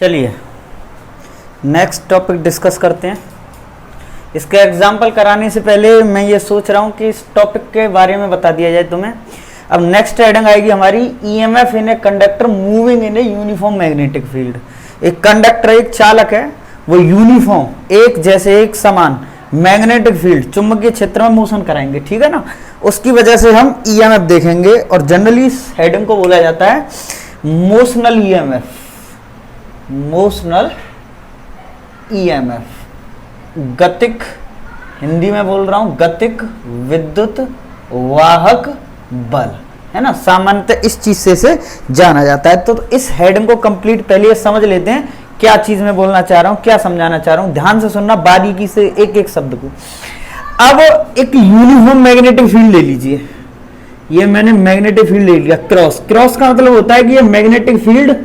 चलिए next topic discuss करते हैं। इसका एग्जाम्पल कराने से पहले मैं ये सोच रहा हूँ कि इस टॉपिक के बारे में बता दिया जाए तुम्हें। अब नेक्स्ट हेडिंग आएगी हमारी EMF in a conductor moving in a uniform magnetic field. एक कंडक्टर, एक चालक है, वो यूनिफॉर्म एक जैसे एक समान मैग्नेटिक फील्ड चुंबकीय क्षेत्र में मोशन कराएंगे, ठीक है ना। उसकी वजह से हम ईएमएफ देखेंगे और जनरली इस हेडिंग को बोला जाता है मोशनल ईएमएफ। मोशनल ईएमएफ गतिक, हिंदी में बोल रहा हूं गतिक विद्युत वाहक बल, है ना। सामान्यतः इस चीज से जाना जाता है। तो इस हेडिंग को कंप्लीट पहले समझ लेते हैं क्या चीज में बोलना चाह रहा हूं, क्या समझाना चाह रहा हूं। ध्यान से सुनना बारीकी से एक एक शब्द को। अब एक यूनिफॉर्म मैग्नेटिक फील्ड ले लीजिए। ये मैंने मैग्नेटिक फील्ड ले लिया क्रॉस। क्रॉस का मतलब होता है कि ये मैग्नेटिक फील्ड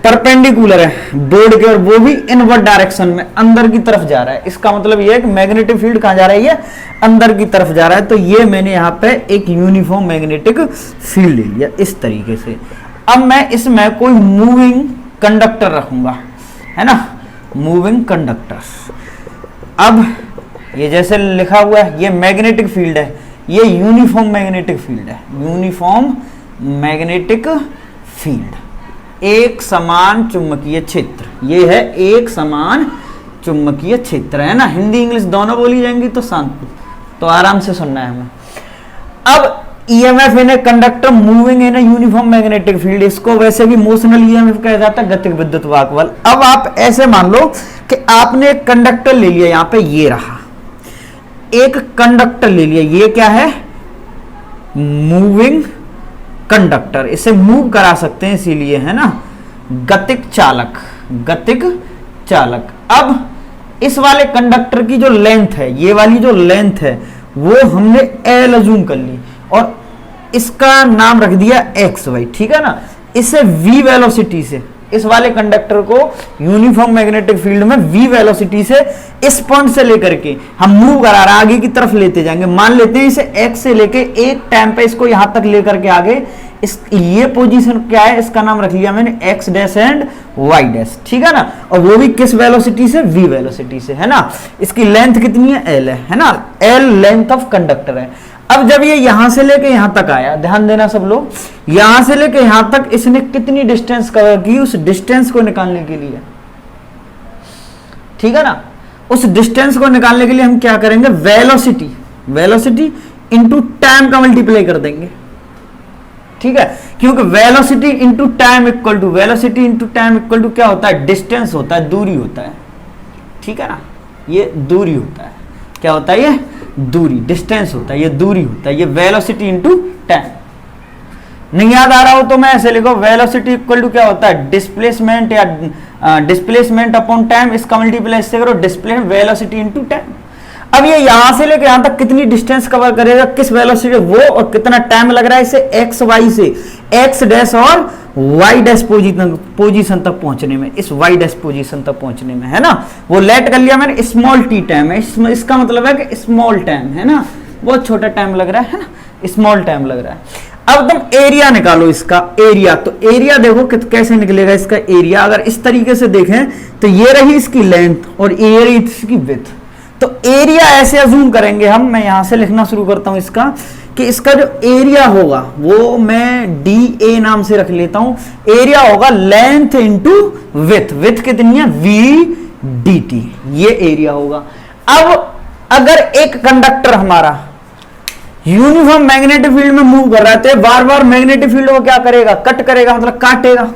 परपेंडिकुलर है बोर्ड के, और वो भी इनवर्ड डायरेक्शन में अंदर की तरफ जा रहा है। इसका मतलब ये है कि मैग्नेटिक फील्ड कहां जा रहा है, ये अंदर की तरफ जा रहा है। तो ये मैंने यहां पे एक यूनिफॉर्म मैग्नेटिक फील्ड ले लिया इस तरीके से। अब मैं इसमें कोई मूविंग कंडक्टर रखूंगा, है ना, मूविंग कंडक्टर। अब ये जैसे लिखा हुआ है ये मैग्नेटिक फील्ड है, ये यूनिफॉर्म मैग्नेटिक फील्ड है। यूनिफॉर्म मैग्नेटिक फील्ड, एक समान चुंबकीय क्षेत्र, ये है एक समान चुंबकीय क्षेत्र, है ना। हिंदी इंग्लिश दोनों बोली जाएंगी तो शांत, तो आराम से सुनना है हमें। अब EMF in a conductor moving in a uniform magnetic field, इसको वैसे भी मोशनल ईएमएफ कहा जाता है, गतिक विद्युत वाहक बल। अब आप ऐसे मान लो कि आपने एक कंडक्टर ले लिया, यहां पे ये रहा एक कंडक्टर ले लिया, ये क्या है, मूविंग कंडक्टर, इसे मूव करा सकते हैं इसीलिए, है ना, गतिक चालक, गतिक चालक। अब इस वाले कंडक्टर की जो लेंथ है, ये वाली जो लेंथ है वो हमने एल अज्यूम कर ली और इसका नाम रख दिया एक्स वाई, ठीक है ना। इसे वी वेलोसिटी से, इस वाले कंडक्टर को यूनिफॉर्म मैग्नेटिक फील्ड में वी वेलोसिटी से इस पॉइंट से लेकर के हम मूव करा रहे हैं, आगे की तरफ लेते जाएंगे। मान लेते हैं इसे एक्स से लेके एक टाइम पे इसको यहां तक लेकर के आगे, इस ये पोजीशन क्या है, इसका नाम रख लिया मैंने X dash and Y dash, ठीक है ना। और वो भी किस वेलोसिटी से, वी वेलोसिटी से, है ना। इसकी लेंथ कितनी है, एल है ना, एल लेंथ ऑफ कंडक्टर है। अब जब ये यहां से लेके यहां तक आया, ध्यान देना सब लोग, यहां से लेके यहां तक इसने कितनी डिस्टेंस कवर की, उस डिस्टेंस को निकालने के लिए, ठीक है ना, उस डिस्टेंस को निकालने के लिए हम क्या करेंगे, वेलोसिटी, वेलोसिटी इंटू टाइम का मल्टीप्लाई कर देंगे, ठीक है। क्योंकि velocity into time equal to, velocity into time equal to क्या होता है, डिस्टेंस होता है, दूरी होता है, ठीक है ना। ये दूरी होता है, क्या होता है, ये दूरी, डिस्टेंस होता है, ये दूरी होता है, ये वेलोसिटी इंटू टाइम। नहीं याद आ रहा हो तो मैं ऐसे लिखो, वेलोसिटी इक्वल टू क्या होता है, डिस्प्लेसमेंट या डिस्प्लेसमेंट अपॉन टाइम, इसका मल्टीप्लाई इससे करो, डिस्प्लेसमेंट वेलोसिटी इंटू टाइम। अब ये यहां से लेकर यहां तक कितनी डिस्टेंस कवर करेगा, किस वेलोसिटी, वो, और कितना टाइम लग रहा है इसे एक्स वाई से, एक्स डैश और वाई डैश पोजीशन तक पहुंचने में, इस वाई डैश पोजीशन तक पहुंचने में, है ना। वो लेट कर लिया मैंने, स्मॉल टी टाइम है, इसका मतलब है कि स्मॉल टाइम, है ना, बहुत छोटा टाइम लग रहा है ना, स्मॉल टाइम लग रहा है। अब तुम एरिया निकालो, इसका एरिया, तो एरिया देखो कैसे निकलेगा इसका एरिया। अगर इस तरीके से देखें तो ये रही इसकी लेंथ और ये रही इसकी विड्थ। तो एरिया ऐसे अज्यूम करेंगे हम, मैं यहां से लिखना शुरू करता हूं इसका, कि इसका जो एरिया होगा वो मैं डी ए नाम से रख लेता हूं। एरिया होगा लेंथ इंटू विड्थ, विड्थ कितनी है, वी डी टी, ये एरिया होगा। अब अगर एक कंडक्टर हमारा यूनिफॉर्म मैग्नेटिक फील्ड में मूव कर रहा है तो बार बार मैग्नेटिक फील्ड को क्या करेगा, कट करेगा, मतलब काटेगा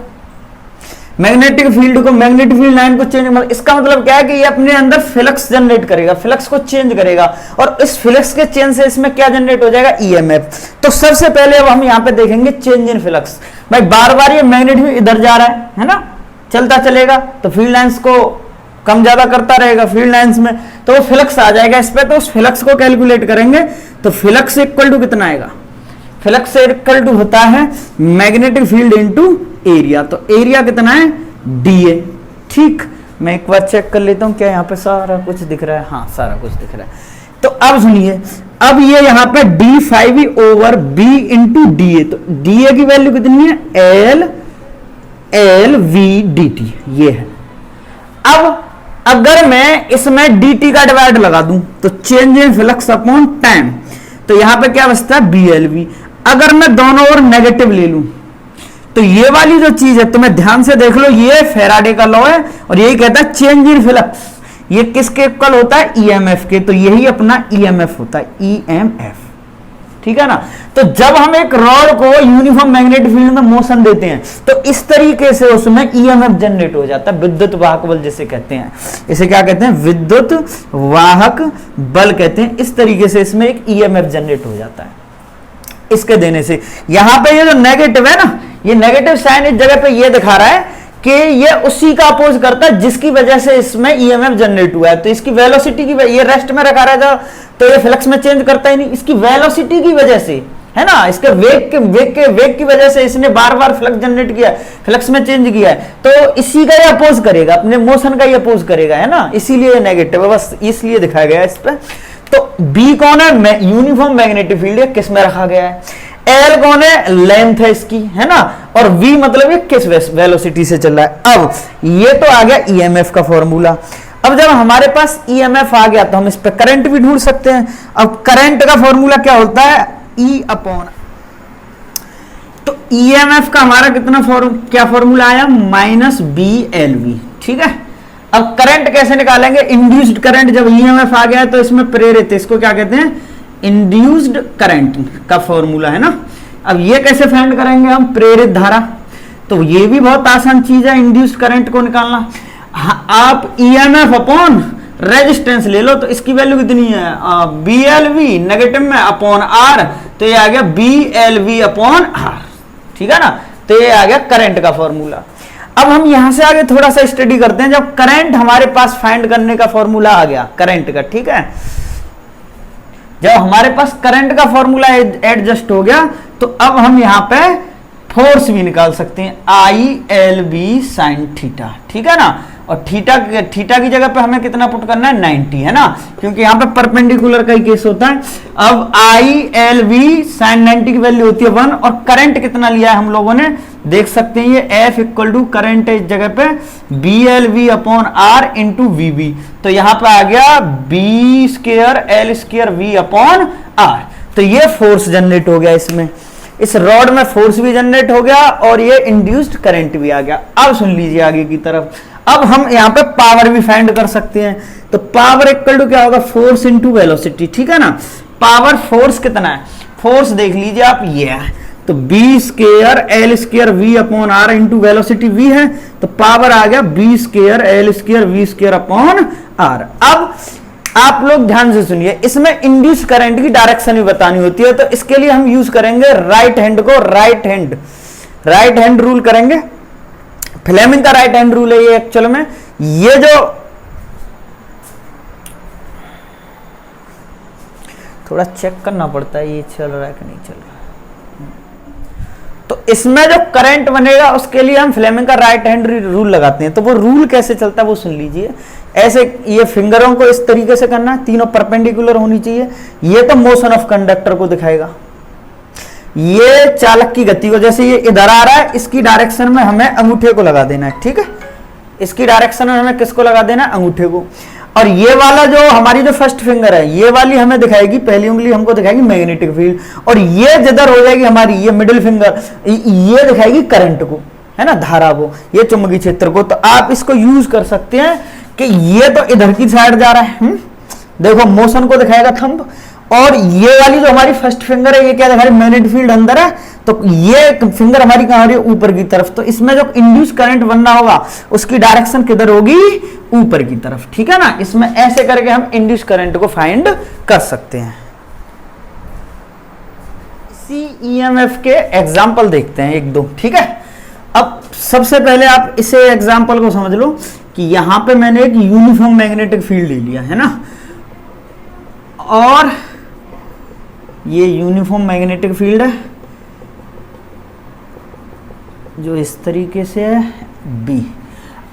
मैग्नेटिक फील्ड को, मैग्नेटिक फील्ड लाइन को चेंज, मतलब इसका मतलब क्या है कि ये अपने अंदर फ्लक्स जनरेट करेगा, फ्लक्स को चेंज करेगा, और इस फ्लक्स के चेंज से इसमें क्या जनरेट हो जाएगा, ईएमएफ। तो सबसे पहले अब हम यहाँ पे देखेंगे चेंज इन फ्लक्स। भाई बार बार ये मैग्नेटिक फील्ड इधर जा रहा है ना, चलता चलेगा तो फील्ड लाइंस को कम ज्यादा करता रहेगा फील्ड लाइंस में, तो वो फ्लक्स आ जाएगा इस पे। तो उस फ्लक्स को कैलकुलेट करेंगे तो फ्लक्स इक्वल टू कितना आएगा, फ्लक्स इक्वल टू होता है मैग्नेटिक फील्ड इनटू एरिया। तो एरिया कितना है, डीए, ठीक। मैं एक बार चेक कर लेता हूं क्या यहाँ पे सारा कुछ दिख रहा है, हाँ सारा कुछ दिख रहा है। तो अब सुनिए, अब ये यहाँ पे d5 over b into D A, तो डी ए की वैल्यू कितनी है, L L V D T, ये है। अब अगर मैं इसमें डी टी का डिवाइड लगा दूं तो change in flux upon time, तो यहां पे क्या बचता है बी एल वी। अगर मैं दोनों ओर नेगेटिव ले लूं तो ये वाली जो चीज है तुम्हें ध्यान से देख लो, ये फैराडे का लॉ है और यही कहता है चेंज इन फ्लक्स, ये किसके इक्वल होता है ईएमएफ के, तो यही अपना ईएमएफ होता है, ईएमएफ, ठीक है ना। तो जब हम एक रॉड को यूनिफॉर्म मैग्नेटिक फील्ड में मोशन देते हैं तो इस तरीके से उसमें ईएमएफ जनरेट हो जाता है, विद्युत वाहक बल जिसे कहते हैं, इसे क्या कहते हैं विद्युत वाहक बल कहते हैं। इस तरीके से इसमें एक ईएमएफ जनरेट हो जाता है इसके देने से। यहां पे ये जो नेगेटिव है ना, ये नेगेटिव साइन इस जगह पे ये दिखा रहा है कि ये उसी का अपोज करता है जिसकी वजह से इसमें ईएमएफ जनरेट हुआ है। तो इसकी वेलोसिटी की, ये रेस्ट में रखा रहता तो ये फ्लक्स में चेंज करता ही नहीं, इसकी वेलोसिटी की वजह से है ना, इसके वेग की वजह से इसने बार बार फ्लक्स जनरेट किया, फ्लक्स में चेंज किया है, तो इसी का ये अपोज करेगा, अपने मोशन का ये अपोज करेगा, है ना, इसीलिए नेगेटिव है, बस इसलिए दिखाया गया है इस पर। तो बी कौन है, यूनिफॉर्म मैग्नेटिक फील्ड है, किस में रखा गया है, एल कौन है, लेंथ है इसकी, है ना, और वी मतलब ये किस वेलोसिटी से चल रहा है। अब ये तो आ गया ईएमएफ का फॉर्मूला। अब जब हमारे पास ईएमएफ आ गया तो हम इस पे करंट भी ढूंढ सकते हैं। अब करंट का फॉर्मूला क्या होता है, ई अपॉन, तो ईएमएफ का हमारा कितना क्या फॉर्मूला आया, माइनस बी एल वी, ठीक है। अब करंट कैसे निकालेंगे, इंड्यूस्ड करंट, जब ईएमएफ आ गया तो इसमें प्रेरित, इसको क्या कहते हैं इंड्यूस्ड करंट का फॉर्मूला, है ना। अब ये कैसे फाइंड करेंगे हम, प्रेरित धारा, तो ये भी बहुत आसान चीज है इंड्यूस्ड करंट को निकालना। आप ईएमएफ अपॉन रेजिस्टेंस ले लो, तो इसकी वैल्यू कितनी है, बी एल वी नेगेटिव में अपॉन आर, तो ये आ गया B L V upon R, ठीक है ना। तो ये आ गया करंट का फॉर्मूला। अब हम यहां से आगे थोड़ा सा स्टडी करते हैं, जब करंट हमारे पास फाइंड करने का फॉर्मूला आ गया करंट का, ठीक है, जब हमारे पास करंट का फॉर्मूला एडजस्ट हो गया तो अब हम यहां पे फोर्स भी निकाल सकते हैं, I L B sine theta, ठीक है ना। और थीटा की जगह पे हमें कितना पुट करना है, 90, है ना, क्योंकि यहां पे परपेंडिकुलर का ही केस होता है। अब आई एल बी साइन 90 की वैल्यू होती है 1, और करंट कितना लिया है हम लोगों ने, देख सकते हैं ये एफ इक्वल टू करंट है इस जगह पे B L V upon R into V B, तो यहां पे आ गया B square L square V upon R. तो ये फोर्स जनरेट हो गया, इसमें इस रॉड में फोर्स भी जनरेट हो गया और ये इंड्यूस्ड करंट भी आ गया। अब सुन लीजिए आगे की तरफ, अब हम यहां पे पावर भी फाइंड कर सकते हैं, तो पावर इक्वल टू क्या होगा, फोर्स इंटू वेलोसिटी, ठीक है ना। पावर फोर्स कितना है, फोर्स देख लीजिए आप, ये है, तो B square L square V upon R into velocity V है, तो पावर आ गया B square L square V square upon R. अब आप लोग ध्यान से सुनिए, इसमें इंड्यूस करंट की डायरेक्शन भी बतानी होती है, तो इसके लिए हम यूज करेंगे राइट हैंड को, राइट हैंड रूल करेंगे, फ्लेमिंग का राइट हैंड रूल है ये एक्चुअल में। ये जो थोड़ा चेक करना पड़ता है ये चल रहा है कि नहीं चल रहा है, तो इसमें जो करंट बनेगा उसके लिए हम फ्लेमिंग का राइट हैंड रूल लगाते हैं। तो वो रूल कैसे चलता है वो सुन लीजिए, ऐसे ये फिंगरों को इस तरीके से करना है, तीनों परपेंडिकुलर होनी चाहिए, ये तो मोशन ऑफ कंडक्टर को दिखाएगा, ये चालक की गति को, जैसे ये इधर आ रहा है इसकी डायरेक्शन में हमें अंगूठे को लगा देना है, ठीक है, इसकी डायरेक्शन में हमें किसको लगा देना है, अंगूठे को। और ये वाला जो हमारी जो फर्स्ट फिंगर है ये वाली हमें दिखाएगी, पहली उंगली हमको दिखाएगी मैग्नेटिक फील्ड, और ये जिधर हो जाएगी हमारी ये मिडिल फिंगर, ये दिखाएगी करंट को, है ना, धारा को, ये चुंबकीय क्षेत्र को। तो आप इसको यूज कर सकते हैं कि ये तो इधर की साइड जा रहा है, देखो मोशन को दिखाएगा थंब, और ये वाली जो हमारी फर्स्ट फिंगर है ये क्या दिखा रही है, मैग्नेटिक फील्ड अंदर है, तो ये फिंगर हमारी कहां हो रही है, ऊपर की तरफ। तो इसमें जो इंड्यूस करंट बनना होगा उसकी डायरेक्शन किधर होगी, ऊपर की तरफ, ठीक है ना। इसमें ऐसे करके हम इंड्यूस करंट को फाइंड कर सकते हैं। इसी ईएमएफ के एग्जांपल देखते हैं एक दो, ठीक है। अब सबसे पहले आप इसे एग्जांपल को समझ लो कि यहां पे मैंने एक यूनिफॉर्म मैग्नेटिक फील्ड ले लिया है ना, और ये यूनिफॉर्म मैग्नेटिक फील्ड है जो इस तरीके से है बी।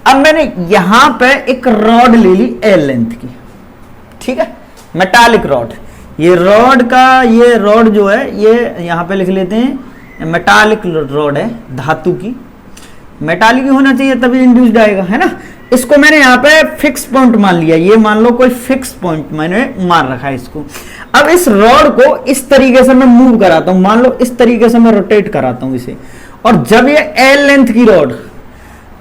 अब मैंने यहां पे एक रॉड ले ली एल लेंथ की, ठीक है, मेटालिक रॉड, ये रॉड का, ये रॉड जो है ये यहां पे लिख लेते हैं मेटालिक रॉड है, धातु की। मेटालिक होना चाहिए तभी इंड्यूस्ड आएगा, है ना। इसको मैंने यहाँ पे फिक्स पॉइंट मान लिया, ये मान लो कोई फिक्स पॉइंट मैंने मान रखा है इसको। अब इस रॉड को इस तरीके से मैं मूव कराता हूं, मान लो इस तरीके से मैं रोटेट कराता हूं इसे, और जब ये एल लेंथ की रॉड,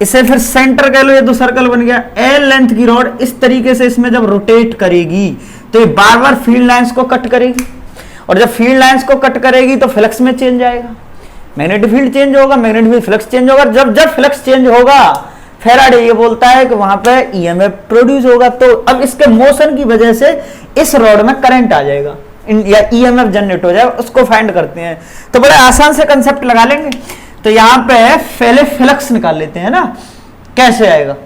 इसे फिर सेंटर कह लो, ये तो सर्कल बन गया, एल लेंथ की रॉड इस तरीके से इसमें जब रोटेट करेगी तो ये बार बार फील्ड लाइंस को कट करेगी, और जब फील्ड लाइंस को कट करेगी तो फ्लक्स में चेंज आएगा, मैग्नेटिक फील्ड चेंज होगा, मैग्नेटिक फील्ड फ्लक्स चेंज होगा। जब जब फ्लक्स चेंज होगा फैराडे ये बोलता है कि वहां पे ईएमएफ प्रोड्यूस होगा। तो अब इसके मोशन की वजह से इस रॉड में करंट आ जाएगा या ईएमएफ जनरेट हो जाएगा, उसको फाइंड करते हैं। तो बड़े आसान से कंसेप्ट लगा लेंगे। तो यहां पे पहले फ्लक्स निकाल लेते हैं ना, कैसे आएगा।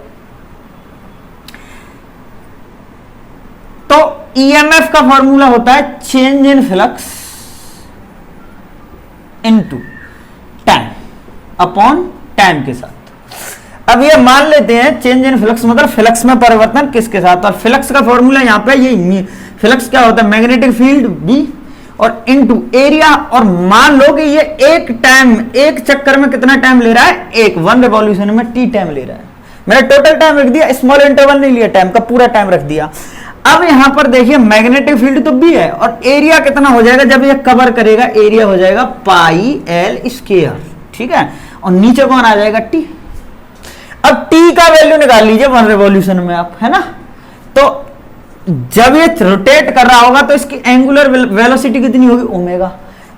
तो ईएमएफ का फॉर्मूला होता है change in flux into time upon time के साथ। अब ये मान लेते हैं चेंज इन फ्लक्स मतलब फ्लक्स में परिवर्तन किसके साथ, और फ्लक्स का फॉर्मूला यहां पे ये फ्लक्स क्या होता है, मैग्नेटिक फील्ड बी और इनटू एरिया। और मान लो कि ये एक चक्कर में कितना टाइम ले रहा है, एक 1 रिवॉल्यूशन में टी टाइम ले रहा है। मैंने टोटल टाइम रख दिया, स्मॉल इंटरवल नहीं लिया, टाइम का पूरा टाइम रख दिया। अब यहां पर देखिए मैग्नेटिक फील्ड तो बी है, और एरिया कितना हो जाएगा जब ये कवर करेगा, एरिया हो जाएगा पाई एल स्क्वायर, ठीक है। और नीचे कौन आ जाएगा, टी। अब टी का वैल्यू निकाल लीजिए 1 रिवॉल्यूशन में आप, है ना। तो जब ये रोटेट कर रहा होगा तो इसकी एंगुलर वेलोसिटी कितनी होगी, ओमेगा।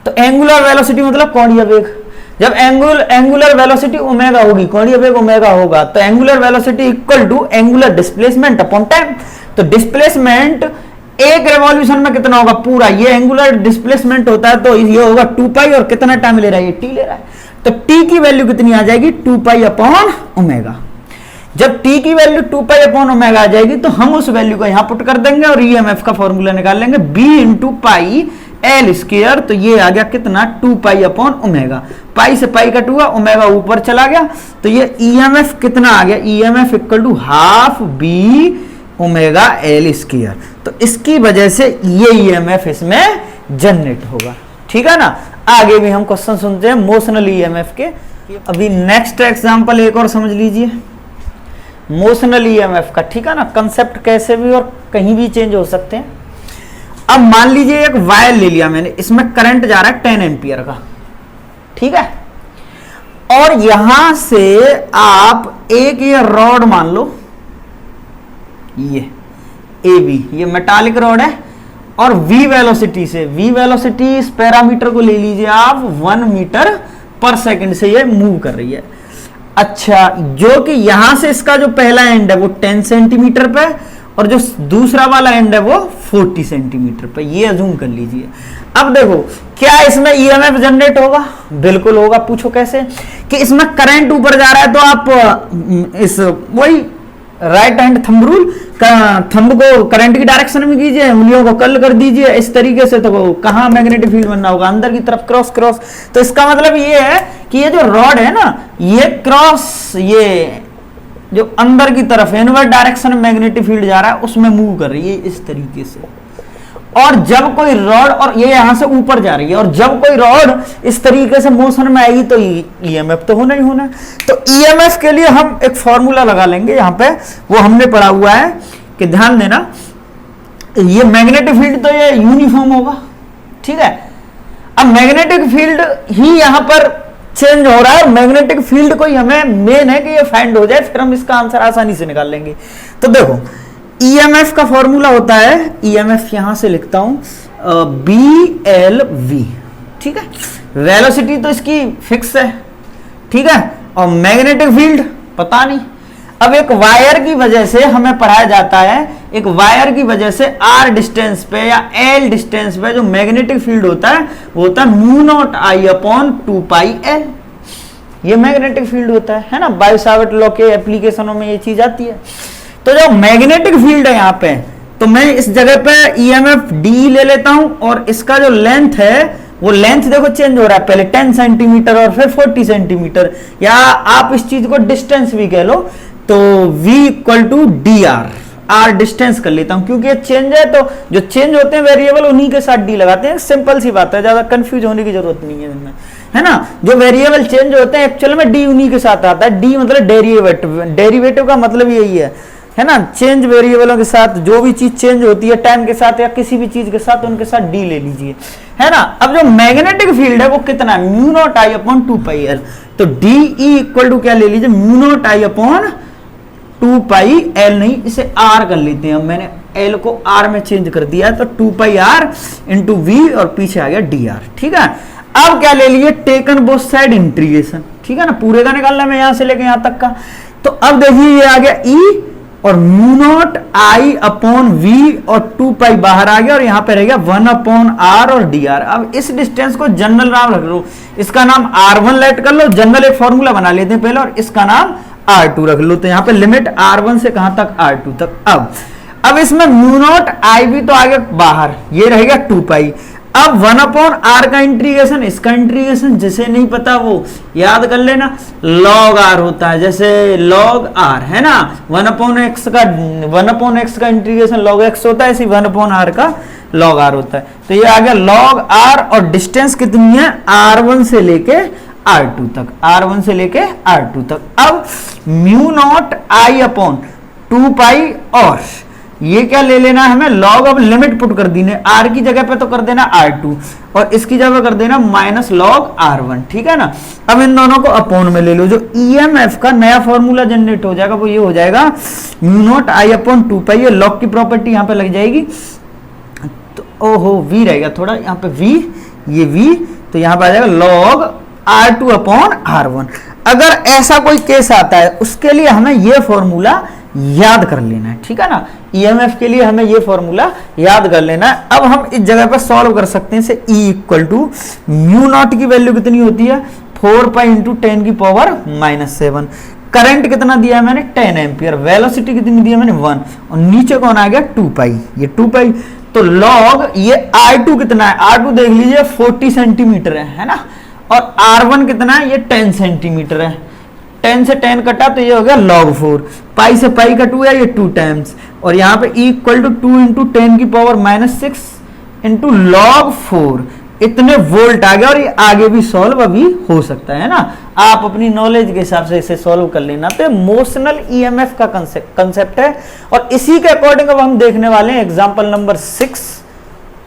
तो एंगुलर वेलोसिटी मतलब कोणीय वेग। जब एंगुलर वेलोसिटी ओमेगा होगी, कोणीय वेग ओमेगा होगा, तो angular velocity equal to angular displacement upon time. तो डिस्प्लेसमेंट एक रिवॉल्यूशन में कितना होगा, पूरा। ये एंगुलर डिस्प्लेसमेंट होता है तो ये होगा 2 पाई, और कितना टाइम ले रहा है, ये टी ले रहा है। तो टी की वैल्यू कितनी आ जाएगी, 2 पाई अपॉन ओमेगा। जब टी की वैल्यू 2 पाई अपॉन ओमेगा आ जाएगी तो हम उस वैल्यू को यहां पुट कर देंगे और ईएमएफ का फॉर्मूला निकाल लेंगे, B into pi L square. तो ये आ गया कितना, 2 पाई अपॉन ओमेगा। पाई से पाई कट हुआ, ओमेगा ऊपर चला गया, तो ये ईएमएफ कितना आ गया, EMF equal to half B omega L square. तो इसकी वजह से ये ईएमएफ इसमें जनरेट होगा, ठीक है ना। आगे भी हम क्वेश्चन सुनते हैं मोशनल ईएमएफ के। अभी नेक्स्ट एग्जांपल एक और समझ लीजिए मोशनल ईएमएफ का, ठीक है ना। कंसेप्ट कैसे भी और कहीं भी चेंज हो सकते हैं। अब मान लीजिए एक वायर ले लिया मैंने, इसमें करंट जा रहा है 10 एम्पियर का, ठीक है। और यहां से आप एक ये रॉड मान लो, ये ए बी, ये मेटालिक रॉड है, और v वेलोसिटी से, v वेलोसिटी इस पैरामीटर को ले लीजिए आप 1 मीटर पर सेकंड से ये मूव कर रही है। अच्छा, जो कि यहां से इसका जो पहला एंड है वो 10 सेंटीमीटर पे, और जो दूसरा वाला एंड है वो 40 सेंटीमीटर पे, ये अजूम कर लीजिए। अब देखो क्या इसमें ईएमएफ जनरेट होगा, बिल्कुल होगा। पूछो कैसे, कि इसमें करंट ऊपर जा रहा है तो आप इस वही right hand thumb rule, thumb को करंट की डायरेक्शन में कीजिए, उंगलियों को कर्ल कर दीजिए इस तरीके से, तो कहां मैग्नेटिक फील्ड बनना होगा, अंदर की तरफ क्रॉस क्रॉस। तो इसका मतलब ये है कि ये जो रॉड है ना, ये क्रॉस, ये जो अंदर की तरफ इनवर्ट डायरेक्शन में मैग्नेटिक फील्ड जा रहा है उसमें मूव कर रही है इस तरीके से। और जब कोई रॉड, और ये यहां से ऊपर जा रही है, और जब कोई रॉड इस तरीके से मोशन में आएगी तो ईएमएफ तो होना ही होना है। तो ईएमएफ के लिए हम एक फॉर्मूला लगा लेंगे यहां पे, वो हमने पढ़ा हुआ है कि ध्यान देना, ये मैग्नेटिक फील्ड तो ये यूनिफॉर्म होगा, ठीक है। अब मैग्नेटिक फील्ड ही यहां पर चेंज हो रहा है, मैग्नेटिक फील्ड को ही हमें मेन है कि ये फाइंड हो जाए, फिर हम इसका आंसर आसानी से निकाल लेंगे। तो देखो ईएमएफ का फॉर्मूला होता है, ईएमएफ यहां से लिखता हूं बी एल वी, ठीक है। वेलोसिटी तो इसकी फिक्स है, ठीक है, और मैग्नेटिक फील्ड पता नहीं। अब एक वायर की वजह से हमें पढ़ाया जाता है, एक वायर की वजह से आर डिस्टेंस पे या एल डिस्टेंस पे जो मैग्नेटिक फील्ड होता है वो होता है mu naught I upon 2 pi L. ये मैग्नेटिक फील्ड होता है ना। बायो-सावर्ट लॉ के एप्लीकेशनों में ये चीज आती है। तो जो मैग्नेटिक फील्ड है यहाँ पे, तो मैं इस जगह पे ईएमएफ डी ले लेता हूं, और इसका जो लेंथ है वो लेंथ देखो चेंज हो रहा है, पहले 10 सेंटीमीटर और फिर 40 सेंटीमीटर, या आप इस चीज को डिस्टेंस भी कह लो। तो v equal to D R distance कर लेता हूं, क्योंकि ये चेंज है तो जो चेंज होते हैं वेरिएबल उन्हीं के साथ डी लगाते हैं। सिंपल सी बात है, ज्यादा कंफ्यूज होने की जरूरत नहीं है इनमें। है ना। जो वेरिएबल चेंज होते हैं एक्चुअल में डी उन्हीं के साथ आता है। डी मतलब डेरिवेटिव, डेरिवेटिव का मतलब यही है ना, चेंज वेरिएबलों के साथ जो भी चीज चेंज होती है टाइम के साथ या किसी भी चीज के साथ, उनके साथ डी ले लीजिए, है ना। अब जो मैग्नेटिक फील्ड है वो कितना है, mu naught I upon 2 pi L, तो डी ई इक्वल टू क्या ले लीजिए, mu naught I upon 2 pi L, नहीं इसे आर कर लेते हैं, मैंने एल को आर में चेंज कर दिया है, तो 2 पाई आर इंटू वी और पीछे आ गया डी आर, ठीक है। अब क्या ले लिए, टेकन बोथ साइड इंटीग्रेशन, ठीक है ना, पूरे का निकालना है यहां से लेके यहां तक का। तो अब देखिए ये आ गया ई और mu naught I upon V और 2 पाई बाहर आ गया और यहां पे रह गया 1 अपॉन आर और डी आर। अब इस डिस्टेंस को जनरल नाम रख लो, इसका नाम R1 लेट कर लो, जनरल एक फॉर्मूला बना लेते हैं पहले, और इसका नाम R2 रख लो। तो यहां पे लिमिट R1 से कहां तक, R2 तक। अब इसमें म्यू नॉट आई भी तो आ गया बाहर, ये रहेगा 2 पाई। अब 1 अपॉन आर का इंटीग्रेशन, इसका इंटीग्रेशन जिसे नहीं पता वो याद कर लेना, लॉग आर होता है, जैसे लॉग आर है ना, 1 अपॉन एक्स का इंटीग्रेशन लॉग एक्स होता है, इसी 1 अपॉन आर का लॉग आर होता है। तो ये आ गया लॉग आर और डिस्टेंस कितनी है, R1 से लेके R2 तक, R1 से लेके R2 तक। अब म्यू नॉट आई अपॉन 2 पाई और ये क्या ले लेना है हमें, लॉग, अब लिमिट पुट कर दी ने, आर की जगह पे तो कर देना R2 और इसकी जगह कर देना माइनस लॉग R1, ठीक है ना। अब इन दोनों को अपॉन में ले लो, जो EMF का नया फॉर्मूला जनरेट हो जाएगा वो ये हो जाएगा म्यू नॉट आई अपॉन 2 पाई, ये लॉग की प्रॉपर्टी यहां पे लग जाएगी, तो ओहो वी रहेगा थोड़ा यहाँ पे वी, ये वी, तो यहां पे आ जाएगा लॉग R2 अपॉन R1। अगर ऐसा कोई केस आता है उसके लिए हमें ये फॉर्मूला याद कर लेना है, ठीक है ना। EMF के लिए हमें ये फॉर्मूला याद कर लेना है। अब हम इस जगह पर सॉल्व कर सकते हैं इसे, E equal to mu naught की वैल्यू कितनी होती है, 4 पाई इंटू 10 की पावर -7। करंट कितना दिया है मैंने, 10 एम्पियर। वेलोसिटी कितनी दी है मैंने, 1, और नीचे कौन आ गया 2 पाई, ये 2 पाई। तो लॉग ये R2 कितना है, R2 देख लीजिए 40 सेंटीमीटर है ना, और R1 कितना है, ये 10 सेंटीमीटर है। 10 से 10 कटा तो ये हो गया log 4, पाई से पाई का 2 है, ये 2 टाइम्स, और यहाँ पे E इक्वल टू 2 इंटू 10 की पावर -6 इंटू log 4, इतने वोल्ट आ गया। और ये आगे भी सॉल्व अभी हो सकता है ना, आप अपनी नॉलेज के हिसाब से इसे सॉल्व कर लेना। तो इमोशनल EMF का कंसेप्ट है, और इसी के अकॉर्डिंग अब हम देखने वाले हैं एग्जाम्पल नंबर 6,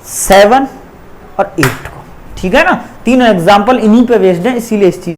7 और 8 को, ठीक है ना। तीनों एग्जाम्पल इन्हीं पे बेस्ड है, इसीलिए इस चीज